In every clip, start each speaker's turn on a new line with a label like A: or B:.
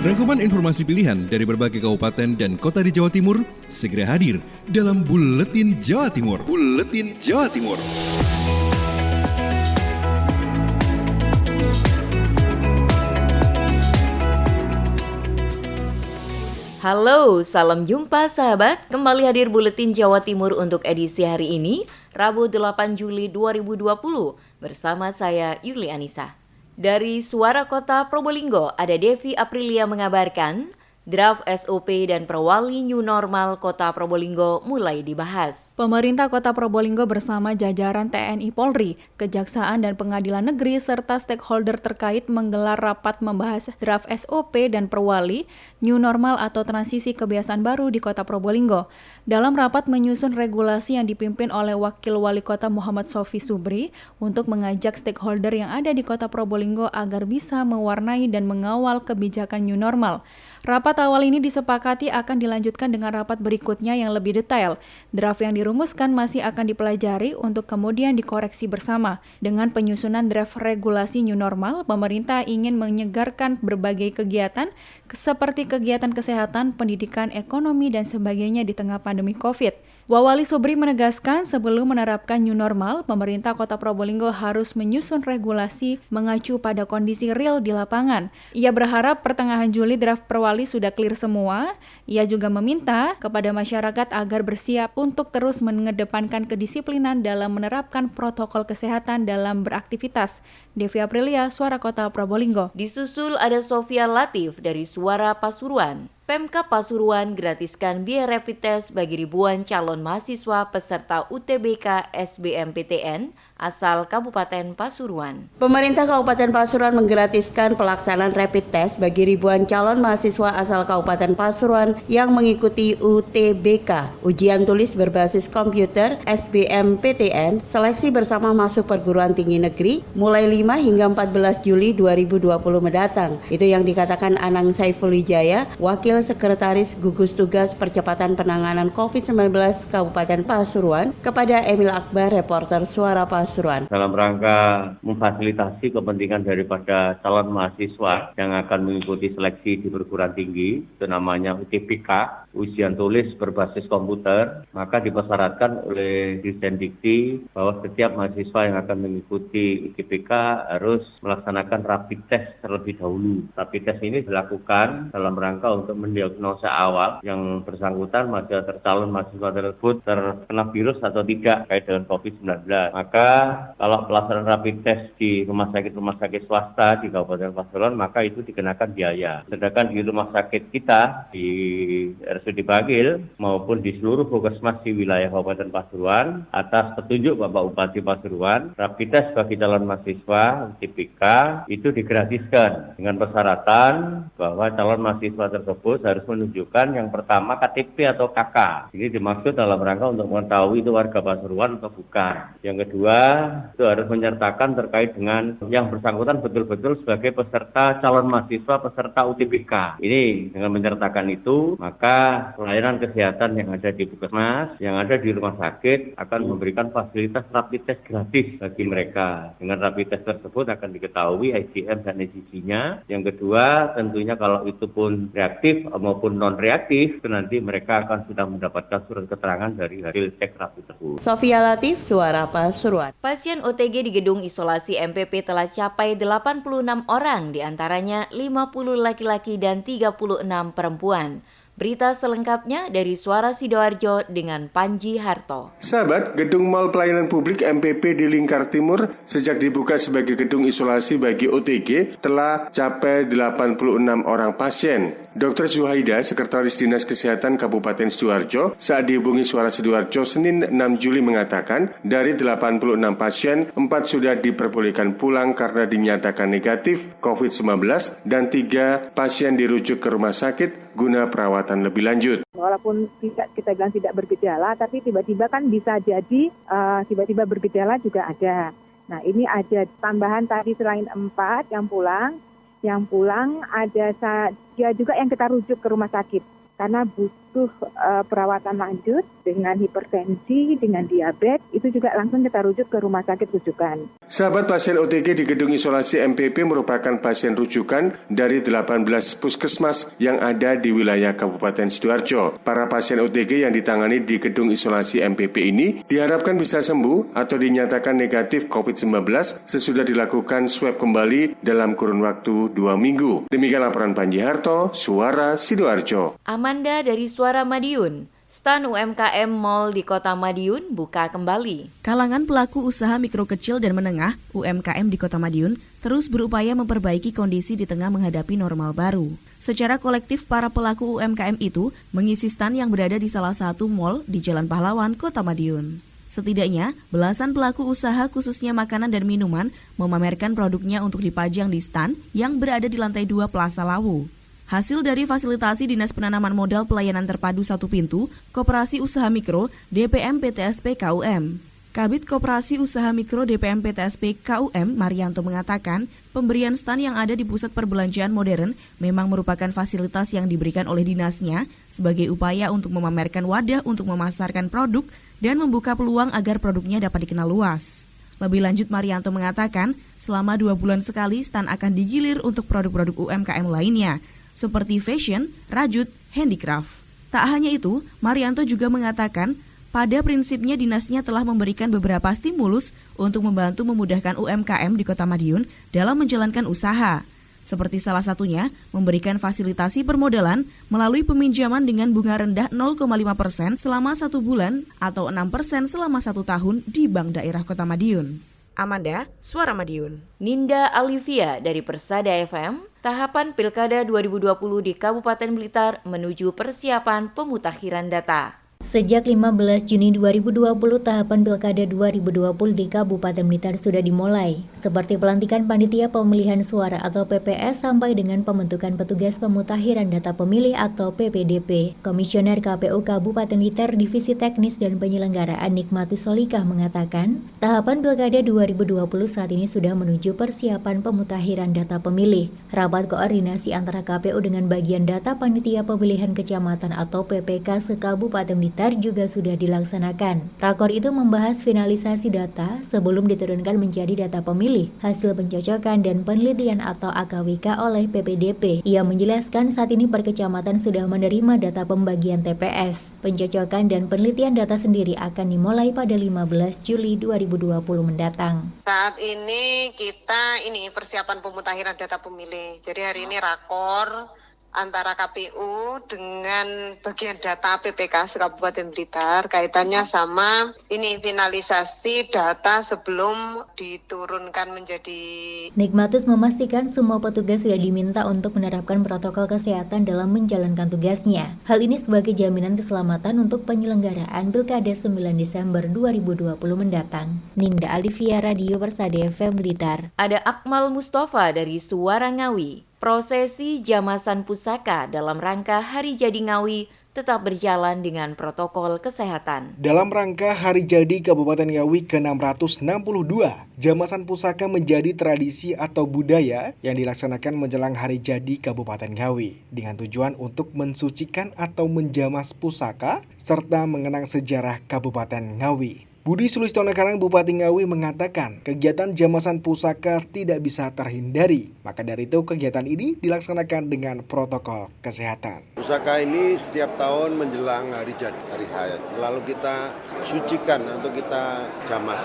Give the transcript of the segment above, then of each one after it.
A: Rangkuman informasi pilihan dari berbagai kabupaten dan kota di Jawa Timur segera hadir dalam Buletin Jawa Timur. Buletin Jawa Timur.
B: Halo, salam jumpa sahabat. Kembali hadir Buletin Jawa Timur untuk edisi hari ini, Rabu 8 Juli 2020, bersama saya Yuli Anissa. Dari Suara Kota Probolinggo, ada Devi Aprilia mengabarkan, draft SOP dan perwali new normal Kota Probolinggo mulai dibahas.
C: Pemerintah Kota Probolinggo bersama jajaran TNI Polri, Kejaksaan dan Pengadilan Negeri serta stakeholder terkait menggelar rapat membahas draft SOP dan perwali new normal atau transisi kebiasaan baru di Kota Probolinggo. Dalam rapat menyusun regulasi yang dipimpin oleh Wakil Wali Kota Muhammad Sofi Subri untuk mengajak stakeholder yang ada di Kota Probolinggo agar bisa mewarnai dan mengawal kebijakan new normal. Rapat awal ini disepakati akan dilanjutkan dengan rapat berikutnya yang lebih detail. Draft yang dirumuskan masih akan dipelajari untuk kemudian dikoreksi bersama. Dengan penyusunan draft regulasi new normal, pemerintah ingin menyegarkan berbagai kegiatan seperti kegiatan kesehatan, pendidikan, ekonomi, dan sebagainya di tengah pandemi COVID. Wawali Subri menegaskan sebelum menerapkan new normal, pemerintah Kota Probolinggo harus menyusun regulasi mengacu pada kondisi real di lapangan. Ia berharap pertengahan Juli draft perwali sudah clear semua. Ia juga meminta kepada masyarakat agar bersiap untuk terus mengedepankan kedisiplinan dalam menerapkan protokol kesehatan dalam beraktivitas. Devi Aprilia, Suara Kota Probolinggo.
B: Disusul ada Sofia Latif dari Suara Pasuruan. Pemkab Pasuruan gratiskan biaya rapid test bagi ribuan calon mahasiswa peserta UTBK SBMPTN asal Kabupaten Pasuruan.
D: Pemerintah Kabupaten Pasuruan menggratiskan pelaksanaan rapid test bagi ribuan calon mahasiswa asal Kabupaten Pasuruan yang mengikuti UTBK, ujian tulis berbasis komputer SBMPTN, seleksi bersama masuk perguruan tinggi negeri mulai 5 hingga 14 Juli 2020 mendatang. Itu yang dikatakan Anang Saifulijaya, Wakil Sekretaris Gugus Tugas Percepatan Penanganan COVID-19 Kabupaten Pasuruan kepada Emil Akbar, reporter Suara Pasuruan.
E: Dalam rangka memfasilitasi kepentingan daripada calon mahasiswa yang akan mengikuti seleksi di perguruan tinggi, itu namanya UTBK, ujian tulis berbasis komputer, maka dipersyaratkan oleh Dirjen Dikti bahwa setiap mahasiswa yang akan mengikuti UTBK harus melaksanakan rapid test terlebih dahulu. Rapid test ini dilakukan dalam rangka untuk mendiagnosa awal yang bersangkutan calon mahasiswa tersebut terkena virus atau tidak kait dengan COVID-19. Maka kalau pelaksanaan rapid test di rumah sakit swasta di Kabupaten Pasuruan, maka itu dikenakan biaya. Sedangkan di rumah sakit kita di RSUD Bagil maupun di seluruh puskesmas di wilayah Kabupaten Pasuruan, atas petunjuk Bapak Bupati Pasuruan, rapid test bagi calon mahasiswa UTBK itu digratiskan dengan persyaratan bahwa calon mahasiswa tersebut harus menunjukkan yang pertama KTP atau KK. Ini dimaksud dalam rangka untuk mengetahui itu warga Pasuruan atau bukan. Yang kedua, itu harus menyertakan terkait dengan yang bersangkutan betul-betul sebagai peserta calon mahasiswa peserta UTBK. Ini dengan menyertakan itu, maka pelayanan kesehatan yang ada di puskesmas, yang ada di rumah sakit akan memberikan fasilitas rapid test gratis bagi mereka. Dengan rapid test tersebut akan diketahui IgM dan IgG-nya. Yang kedua, tentunya kalau itu pun reaktif maupun non-reaktif, itu nanti mereka akan sudah mendapatkan surat keterangan dari hasil cek rapid tersebut.
D: Sofia Latif, Suara Pasuruan.
B: Pasien OTG di gedung isolasi MPP telah capai 86 orang, diantaranya 50 laki-laki dan 36 perempuan. Berita selengkapnya dari Suara Sidoarjo dengan Panji Harto.
F: Sahabat, Gedung Mall Pelayanan Publik MPP di Lingkar Timur sejak dibuka sebagai gedung isolasi bagi OTG telah capai 86 orang pasien. Dr. Zuhaida, Sekretaris Dinas Kesehatan Kabupaten Sidoarjo, saat dihubungi Suara Sidoarjo Senin 6 Juli mengatakan dari 86 pasien, 4 sudah diperbolehkan pulang karena dinyatakan negatif COVID-19 dan 3 pasien dirujuk ke rumah sakit guna perawatan lebih lanjut.
G: Walaupun kita bilang tidak bergejala, tapi tiba-tiba kan bisa jadi tiba-tiba bergejala juga ada. Nah, ini ada tambahan tadi selain 4 yang pulang ada dia juga yang kita rujuk ke rumah sakit karena butuh perawatan lanjut dengan hipertensi, dengan diabetes, itu juga langsung kita rujuk ke rumah sakit rujukan.
F: Sahabat, pasien OTG di gedung isolasi MPP merupakan pasien rujukan dari 18 puskesmas yang ada di wilayah Kabupaten Sidoarjo. Para pasien OTG yang ditangani di gedung isolasi MPP ini diharapkan bisa sembuh atau dinyatakan negatif COVID-19 sesudah dilakukan swab kembali dalam kurun waktu 2 minggu. Demikian laporan Panji Harto, Suara Sidoarjo.
B: Amanda dari Suara Madiun. Stan UMKM Mall di Kota Madiun buka kembali.
H: Kalangan pelaku usaha mikro kecil dan menengah UMKM di Kota Madiun terus berupaya memperbaiki kondisi di tengah menghadapi normal baru. Secara kolektif, para pelaku UMKM itu mengisi stan yang berada di salah satu mall di Jalan Pahlawan, Kota Madiun. Setidaknya, belasan pelaku usaha khususnya makanan dan minuman memamerkan produknya untuk dipajang di stan yang berada di lantai 2 Plaza Lawu. Hasil dari fasilitasi Dinas Penanaman Modal Pelayanan Terpadu Satu Pintu, Koperasi Usaha Mikro, DPM PTSP KUM. Kabid Koperasi Usaha Mikro DPM PTSP KUM, Marianto mengatakan, pemberian stan yang ada di pusat perbelanjaan modern memang merupakan fasilitas yang diberikan oleh dinasnya sebagai upaya untuk memamerkan wadah untuk memasarkan produk dan membuka peluang agar produknya dapat dikenal luas. Lebih lanjut, Marianto mengatakan, selama 2 bulan sekali stan akan digilir untuk produk-produk UMKM lainnya, seperti fashion, rajut, handicraft. Tak hanya itu, Marianto juga mengatakan, pada prinsipnya dinasnya telah memberikan beberapa stimulus untuk membantu memudahkan UMKM di Kota Madiun dalam menjalankan usaha. Seperti salah satunya, memberikan fasilitasi permodalan melalui peminjaman dengan bunga rendah 0,5% selama 1 bulan atau 6% selama 1 tahun di Bank Daerah Kota Madiun.
I: Amanda, Suara Madiun.
B: Ninda Alivia dari Persada FM, tahapan Pilkada 2020 di Kabupaten Blitar menuju persiapan pemutakhiran data.
J: Sejak 15 Juni 2020, tahapan Pilkada 2020 di Kabupaten Blitar sudah dimulai, seperti pelantikan panitia pemilihan suara atau PPS sampai dengan pembentukan petugas pemutakhiran data pemilih atau PPDP. Komisioner KPU Kabupaten Blitar Divisi Teknis dan Penyelenggaraan Nikmatus Solikah mengatakan, tahapan Pilkada 2020 saat ini sudah menuju persiapan pemutakhiran data pemilih. Rapat koordinasi antara KPU dengan bagian data panitia pemilihan kecamatan atau PPK se-Kabupaten Blitar juga sudah dilaksanakan. Rakor itu membahas finalisasi data sebelum diturunkan menjadi data pemilih, hasil pencocokan dan penelitian atau AKWK oleh PPDP. Ia menjelaskan saat ini per kecamatan sudah menerima data pembagian TPS. Pencocokan dan penelitian data sendiri akan dimulai pada 15 Juli 2020 mendatang.
I: Saat ini kita persiapan pemutakhiran data pemilih. Jadi hari ini rakor antara KPU dengan bagian data PPK se-Kabupaten Blitar kaitannya sama finalisasi data sebelum diturunkan menjadi.
J: Nikmatus memastikan semua petugas sudah diminta untuk menerapkan protokol kesehatan dalam menjalankan tugasnya. Hal ini sebagai jaminan keselamatan untuk penyelenggaraan Pilkada 9 Desember 2020 mendatang. Ninda Alivia, Radio Persada FM Blitar.
B: Ada Akmal Mustafa dari Suara Ngawi. Prosesi jamasan pusaka dalam rangka Hari Jadi Ngawi tetap berjalan dengan protokol kesehatan.
K: Dalam rangka Hari Jadi Kabupaten Ngawi ke-662, jamasan pusaka menjadi tradisi atau budaya yang dilaksanakan menjelang Hari Jadi Kabupaten Ngawi dengan tujuan untuk mensucikan atau menjamas pusaka serta mengenang sejarah Kabupaten Ngawi. Budi Sulistiono-Karang Bupati Ngawi mengatakan kegiatan jamasan pusaka tidak bisa terhindari. Maka dari itu kegiatan ini dilaksanakan dengan protokol kesehatan.
L: Pusaka ini setiap tahun menjelang hari jadi, hari hayat. Lalu kita sucikan atau kita jamas.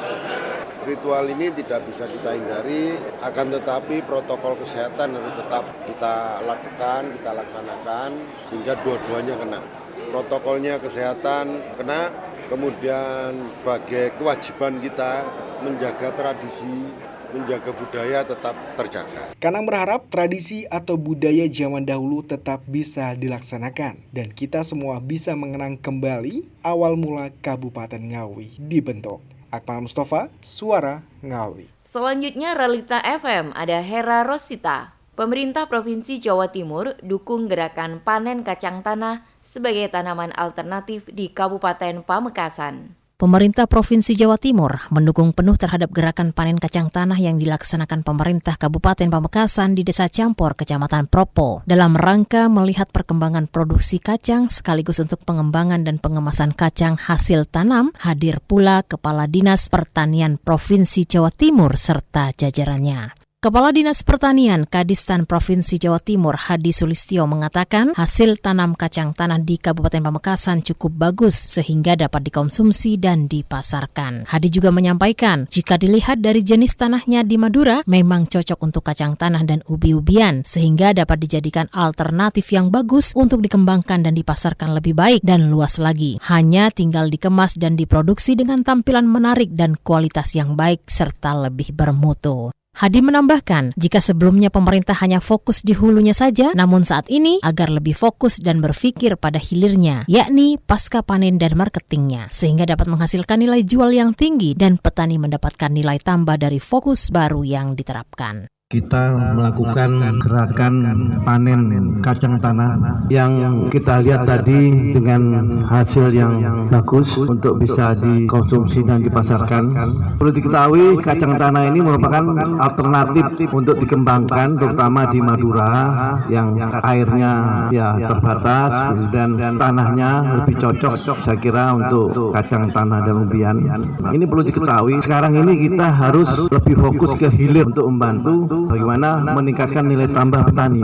L: Ritual ini tidak bisa kita hindari, akan tetapi protokol kesehatan harus tetap kita lakukan, kita laksanakan sehingga dua-duanya kena. Protokolnya kesehatan kena, kemudian sebagai kewajiban kita menjaga tradisi, menjaga budaya tetap terjaga.
K: Kanang berharap tradisi atau budaya zaman dahulu tetap bisa dilaksanakan dan kita semua bisa mengenang kembali awal mula Kabupaten Ngawi dibentuk. Akmal Mustafa, Suara Ngawi.
B: Selanjutnya Realita FM, ada Hera Rosita. Pemerintah Provinsi Jawa Timur dukung gerakan panen kacang tanah sebagai tanaman alternatif di Kabupaten Pamekasan.
M: Pemerintah Provinsi Jawa Timur mendukung penuh terhadap gerakan panen kacang tanah yang dilaksanakan pemerintah Kabupaten Pamekasan di Desa Campor, Kecamatan Propo, dalam rangka melihat perkembangan produksi kacang sekaligus untuk pengembangan dan pengemasan kacang hasil tanam. Hadir pula Kepala Dinas Pertanian Provinsi Jawa Timur serta jajarannya. Kepala Dinas Pertanian Kadistan Provinsi Jawa Timur Hadi Sulistyo mengatakan hasil tanam kacang tanah di Kabupaten Pamekasan cukup bagus sehingga dapat dikonsumsi dan dipasarkan. Hadi juga menyampaikan jika dilihat dari jenis tanahnya di Madura memang cocok untuk kacang tanah dan ubi-ubian sehingga dapat dijadikan alternatif yang bagus untuk dikembangkan dan dipasarkan lebih baik dan luas lagi. Hanya tinggal dikemas dan diproduksi dengan tampilan menarik dan kualitas yang baik serta lebih bermutu. Hadi menambahkan, jika sebelumnya pemerintah hanya fokus di hulunya saja, namun saat ini agar lebih fokus dan berpikir pada hilirnya, yakni pasca panen dan marketingnya, sehingga dapat menghasilkan nilai jual yang tinggi dan petani mendapatkan nilai tambah dari fokus baru yang diterapkan.
N: Kita melakukan gerakan panen kacang tanah yang kita lihat tadi dengan hasil yang bagus untuk bisa dikonsumsi dan dipasarkan. Perlu diketahui kacang tanah ini merupakan alternatif untuk dikembangkan terutama di Madura yang airnya terbatas dan tanahnya lebih cocok saya kira untuk kacang tanah dan umbian. Ini perlu diketahui sekarang ini kita harus lebih fokus ke hilir untuk membantu bagaimana meningkatkan nilai tambah petani.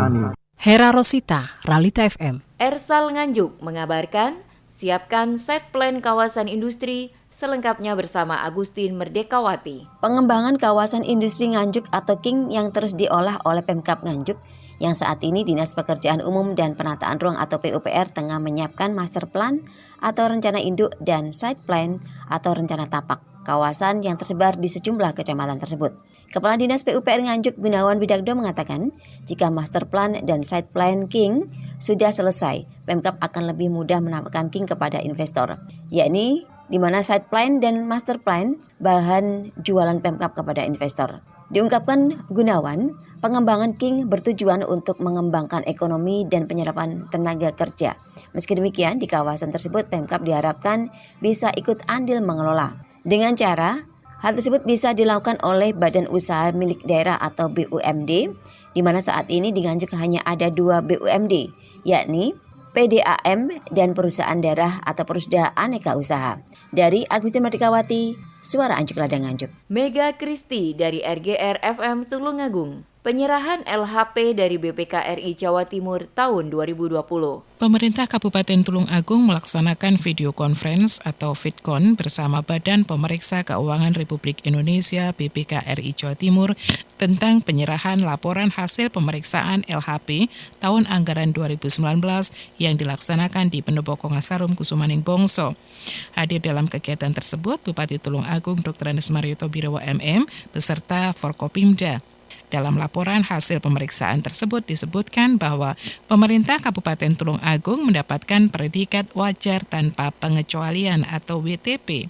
M: Hera Rosita, Ralita FM.
B: Ersal Nganjuk mengabarkan, siapkan set plan kawasan industri selengkapnya bersama Agustin Merdekawati.
O: Pengembangan kawasan industri Nganjuk atau KING yang terus diolah oleh Pemkab Nganjuk, yang saat ini Dinas Pekerjaan Umum dan Penataan Ruang atau PUPR tengah menyiapkan master plan atau rencana induk dan site plan atau rencana tapak kawasan yang tersebar di sejumlah kecamatan tersebut. Kepala Dinas PUPR Nganjuk Gunawan Widagdo mengatakan, jika master plan dan site plan KING sudah selesai, Pemkab akan lebih mudah menawarkan KING kepada investor, yakni di mana site plan dan master plan bahan jualan Pemkab kepada investor. Diungkapkan Gunawan, pengembangan KING bertujuan untuk mengembangkan ekonomi dan penyerapan tenaga kerja. Meski demikian, di kawasan tersebut Pemkab diharapkan bisa ikut andil mengelola. Dengan cara, hal tersebut bisa dilakukan oleh Badan Usaha Milik Daerah atau BUMD, di mana saat ini di Nganjuk hanya ada 2 BUMD, yakni PDAM dan Perusahaan Daerah atau Perusda Aneka Usaha. Dari Agustin Merdekawati, Suara Anjuk Ladang Nganjuk.
B: Mega Kristi dari RGR FM Tulungagung. Penyerahan LHP dari BPK RI Jawa Timur tahun 2020.
P: Pemerintah Kabupaten Tulung Agung melaksanakan video conference atau VidCon bersama Badan Pemeriksa Keuangan Republik Indonesia BPK RI Jawa Timur tentang penyerahan laporan hasil pemeriksaan LHP tahun anggaran 2019 yang dilaksanakan di Pendopo Kongasarum Kusumaning Bongso. Hadir dalam kegiatan tersebut Bupati Tulung Agung Dr. Andes Marioto Birowo MM beserta Forkopimda. Dalam laporan hasil pemeriksaan tersebut disebutkan bahwa pemerintah Kabupaten Tulung Agung mendapatkan predikat wajar tanpa pengecualian atau WTP.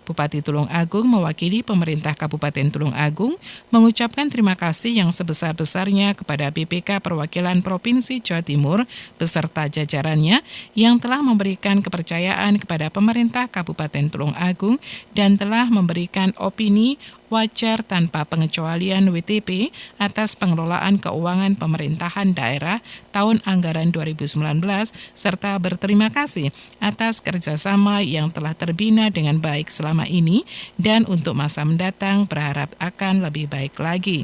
P: Bupati Tulung Agung mewakili pemerintah Kabupaten Tulung Agung mengucapkan terima kasih yang sebesar-besarnya kepada BPK Perwakilan Provinsi Jawa Timur beserta jajarannya yang telah memberikan kepercayaan kepada pemerintah Kabupaten Tulung Agung dan telah memberikan opini wajar tanpa pengecualian WTP atas pengelolaan keuangan pemerintahan daerah tahun anggaran 2019 serta berterima kasih atas kerjasama yang telah terbina dengan baik selama ini dan untuk masa mendatang berharap akan lebih baik lagi.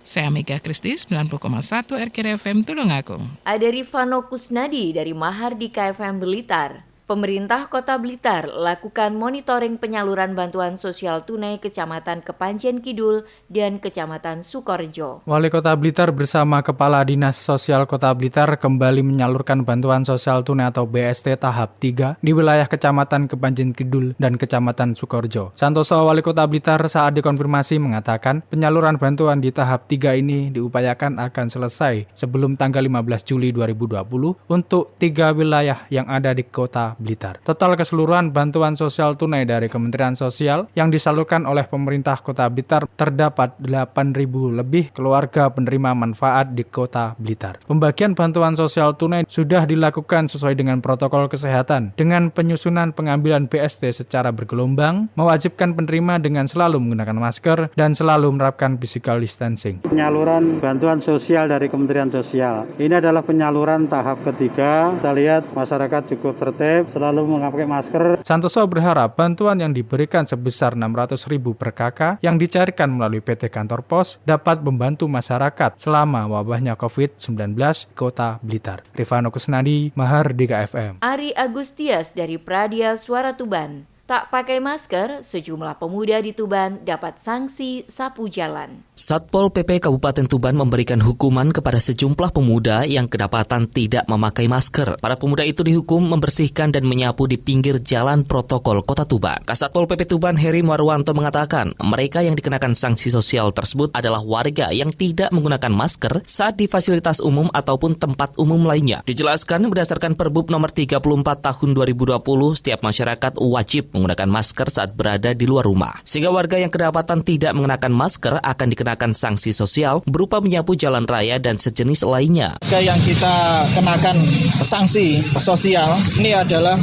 P: Saya Mega Kristi, 90,1 RGR FM Tulungagung.
B: Ada Rifano Kusnadi dari Mahardika FM Blitar. Pemerintah Kota Blitar lakukan monitoring penyaluran bantuan sosial tunai Kecamatan Kepanjen Kidul dan Kecamatan Sukorejo.
Q: Wali Kota Blitar bersama Kepala Dinas Sosial Kota Blitar kembali menyalurkan bantuan sosial tunai atau BST tahap 3 di wilayah Kecamatan Kepanjen Kidul dan Kecamatan Sukorejo. Santoso, Wali Kota Blitar saat dikonfirmasi mengatakan penyaluran bantuan di tahap 3 ini diupayakan akan selesai sebelum tanggal 15 Juli 2020 untuk 3 wilayah yang ada di Kota Kota Blitar. Total keseluruhan bantuan sosial tunai dari Kementerian Sosial yang disalurkan oleh pemerintah Kota Blitar terdapat 8.000 lebih keluarga penerima manfaat di Kota Blitar. Pembagian bantuan sosial tunai sudah dilakukan sesuai dengan protokol kesehatan dengan penyusunan pengambilan BST secara bergelombang, mewajibkan penerima dengan selalu menggunakan masker dan selalu menerapkan physical distancing.
R: Penyaluran bantuan sosial dari Kementerian Sosial. Ini adalah penyaluran tahap ketiga. Kita lihat masyarakat cukup tertib, selalu memakai masker.
Q: Santoso berharap bantuan yang diberikan sebesar 600.000 per kakak yang dicairkan melalui PT Kantor Pos dapat membantu masyarakat selama wabahnya COVID-19 Kota Blitar. Rifano Kusnadi, Mahardika FM.
B: Ari Agustias dari Pradia Suara Tuban. Tak pakai masker, sejumlah pemuda di Tuban dapat sanksi sapu jalan.
S: Satpol PP Kabupaten Tuban memberikan hukuman kepada sejumlah pemuda yang kedapatan tidak memakai masker. Para pemuda itu dihukum membersihkan dan menyapu di pinggir jalan protokol Kota Tuban. Kasatpol PP Tuban Heri Marwanto mengatakan, mereka yang dikenakan sanksi sosial tersebut adalah warga yang tidak menggunakan masker saat di fasilitas umum ataupun tempat umum lainnya. Dijelaskan berdasarkan Perbub nomor 34 tahun 2020, setiap masyarakat wajib menggunakan masker saat berada di luar rumah. Sehingga warga yang kedapatan tidak mengenakan masker akan dikenakan sanksi sosial berupa menyapu jalan raya dan sejenis lainnya.
T: Yang kita kenakan sanksi sosial ini adalah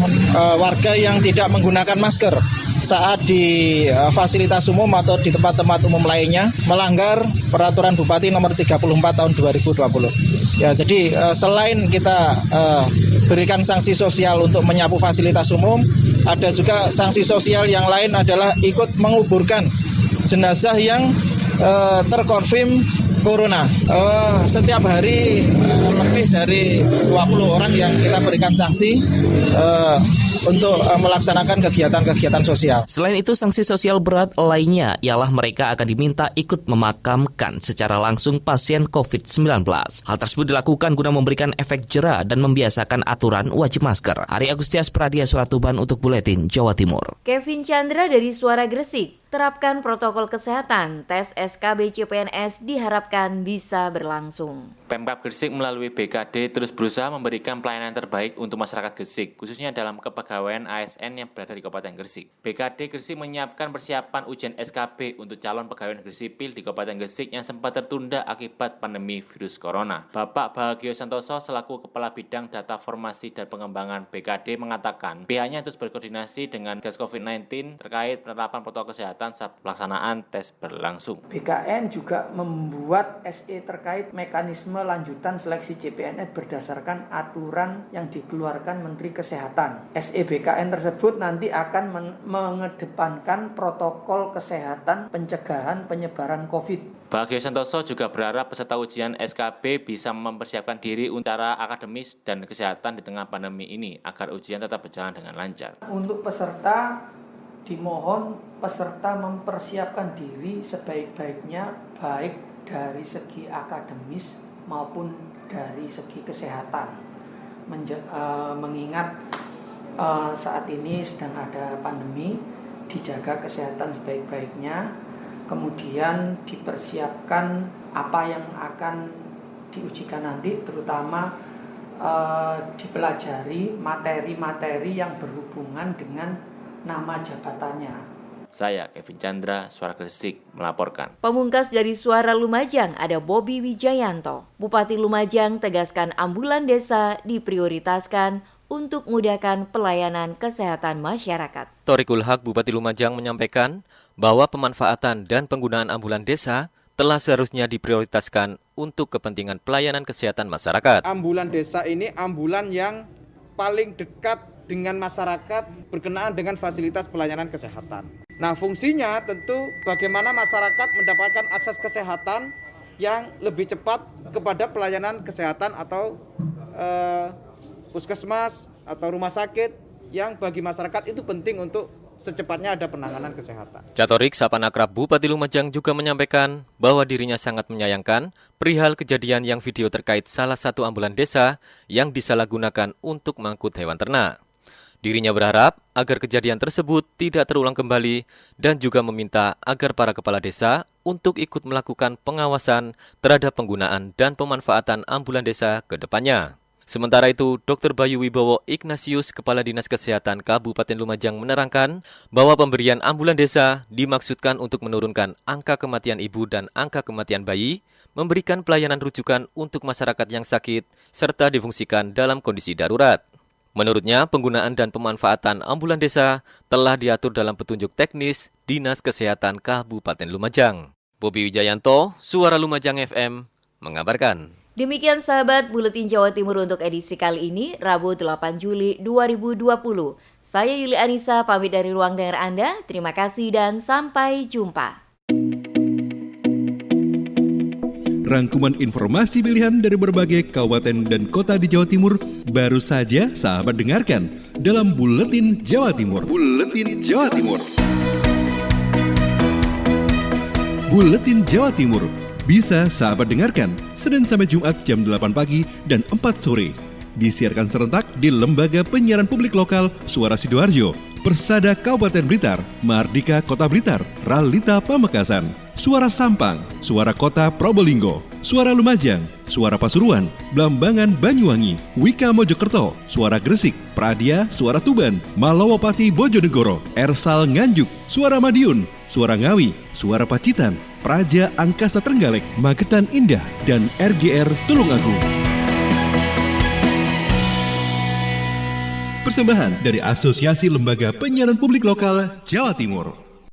T: warga yang tidak menggunakan masker saat di fasilitas umum atau di tempat-tempat umum lainnya melanggar Peraturan Bupati nomor 34 tahun 2020. Ya, jadi selain kita berikan sanksi sosial untuk menyapu fasilitas umum, ada juga sanksi sosial yang lain adalah ikut menguburkan jenazah yang terkonfirm corona. Setiap hari lebih dari 20 orang yang kita berikan sanksi untuk melaksanakan kegiatan-kegiatan sosial.
S: Selain itu, sanksi sosial berat lainnya ialah mereka akan diminta ikut memakamkan secara langsung pasien COVID-19. Hal tersebut dilakukan guna memberikan efek jera dan membiasakan aturan wajib masker. Ari Agustias, Pradia Suara Tuban untuk Buletin Jawa Timur.
B: Kevin Chandra dari Suara Gresik. Terapkan protokol kesehatan, tes SKB CPNS diharapkan bisa berlangsung.
U: Pemkab Gresik melalui BKD terus berusaha memberikan pelayanan terbaik untuk masyarakat Gresik, khususnya dalam kepegawaian ASN yang berada di Kabupaten Gresik. BKD Gresik menyiapkan persiapan ujian SKB untuk calon pegawai negeri sipil di Kabupaten Gresik yang sempat tertunda akibat pandemi virus corona. Bapak Bahagio Santoso selaku Kepala Bidang Data Formasi dan Pengembangan BKD mengatakan pihaknya terus berkoordinasi dengan Gas COVID-19 terkait penerapan protokol kesehatan saat pelaksanaan tes berlangsung.
V: BKN juga membuat SE terkait mekanisme lanjutan seleksi CPNS berdasarkan aturan yang dikeluarkan Menteri Kesehatan. SE BKN tersebut nanti akan mengedepankan protokol kesehatan pencegahan penyebaran COVID.
U: Bahagio Santoso juga berharap peserta ujian SKB bisa mempersiapkan diri secara akademis dan kesehatan di tengah pandemi ini agar ujian tetap berjalan dengan lancar.
V: Untuk peserta, dimohon peserta mempersiapkan diri sebaik-baiknya baik dari segi akademis maupun dari segi kesehatan. Mengingat saat ini sedang ada pandemi, dijaga kesehatan sebaik-baiknya, kemudian dipersiapkan apa yang akan diujikan nanti, terutama dipelajari materi-materi yang berhubungan dengan nama jabatannya.
U: Saya Kevin Chandra, Suara Gresik, melaporkan.
B: Pemungkas dari Suara Lumajang ada Bobi Wijayanto. Bupati Lumajang tegaskan ambulan desa diprioritaskan untuk mengudahkan pelayanan kesehatan masyarakat.
W: Thoriqul Haq, Bupati Lumajang menyampaikan bahwa pemanfaatan dan penggunaan ambulan desa telah seharusnya diprioritaskan untuk kepentingan pelayanan kesehatan masyarakat.
X: Ambulan desa ini ambulan yang paling dekat dengan masyarakat berkenaan dengan fasilitas pelayanan kesehatan. Nah, fungsinya tentu bagaimana masyarakat mendapatkan akses kesehatan yang lebih cepat kepada pelayanan kesehatan atau puskesmas atau rumah sakit yang bagi masyarakat itu penting untuk secepatnya ada penanganan kesehatan.
W: Catorik Sapaan Akrab Bupati Lumajang juga menyampaikan bahwa dirinya sangat menyayangkan perihal kejadian yang video terkait salah satu ambulan desa yang disalahgunakan untuk mengangkut hewan ternak. Dirinya berharap agar kejadian tersebut tidak terulang kembali dan juga meminta agar para kepala desa untuk ikut melakukan pengawasan terhadap penggunaan dan pemanfaatan ambulan desa ke depannya. Sementara itu, Dr. Bayu Wibowo Ignatius, Kepala Dinas Kesehatan Kabupaten Lumajang menerangkan bahwa pemberian ambulan desa dimaksudkan untuk menurunkan angka kematian ibu dan angka kematian bayi, memberikan pelayanan rujukan untuk masyarakat yang sakit, serta difungsikan dalam kondisi darurat. Menurutnya, penggunaan dan pemanfaatan ambulan desa telah diatur dalam petunjuk teknis Dinas Kesehatan Kabupaten Lumajang. Bobi Wijayanto, Suara Lumajang FM, mengabarkan.
B: Demikian sahabat Buletin Jawa Timur untuk edisi kali ini, Rabu 8 Juli 2020. Saya Yuli Anissa pamit dari ruang dengar Anda. Terima kasih dan sampai jumpa.
A: Rangkuman informasi pilihan dari berbagai kabupaten dan kota di Jawa Timur baru saja sahabat dengarkan dalam Buletin Jawa Timur. Buletin Jawa Timur. Buletin Jawa Timur bisa sahabat dengarkan Senin sampai Jumat jam 8 pagi dan 4 sore. Disiarkan serentak di Lembaga Penyiaran Publik Lokal Suara Sidoarjo, Persada Kabupaten Blitar, Mardika Kota Blitar, Ralita Pamekasan, Suara Sampang, Suara Kota Probolinggo, Suara Lumajang, Suara Pasuruan, Blambangan Banyuwangi, Wika Mojokerto, Suara Gresik, Pradia, Suara Tuban, Malawapati Bojonegoro, Ersal Nganjuk, Suara Madiun, Suara Ngawi, Suara Pacitan, Praja Angkasa Trenggalek, Magetan Indah, dan RGR Tulungagung. Persembahan dari Asosiasi Lembaga Penyiaran Publik Lokal Jawa Timur.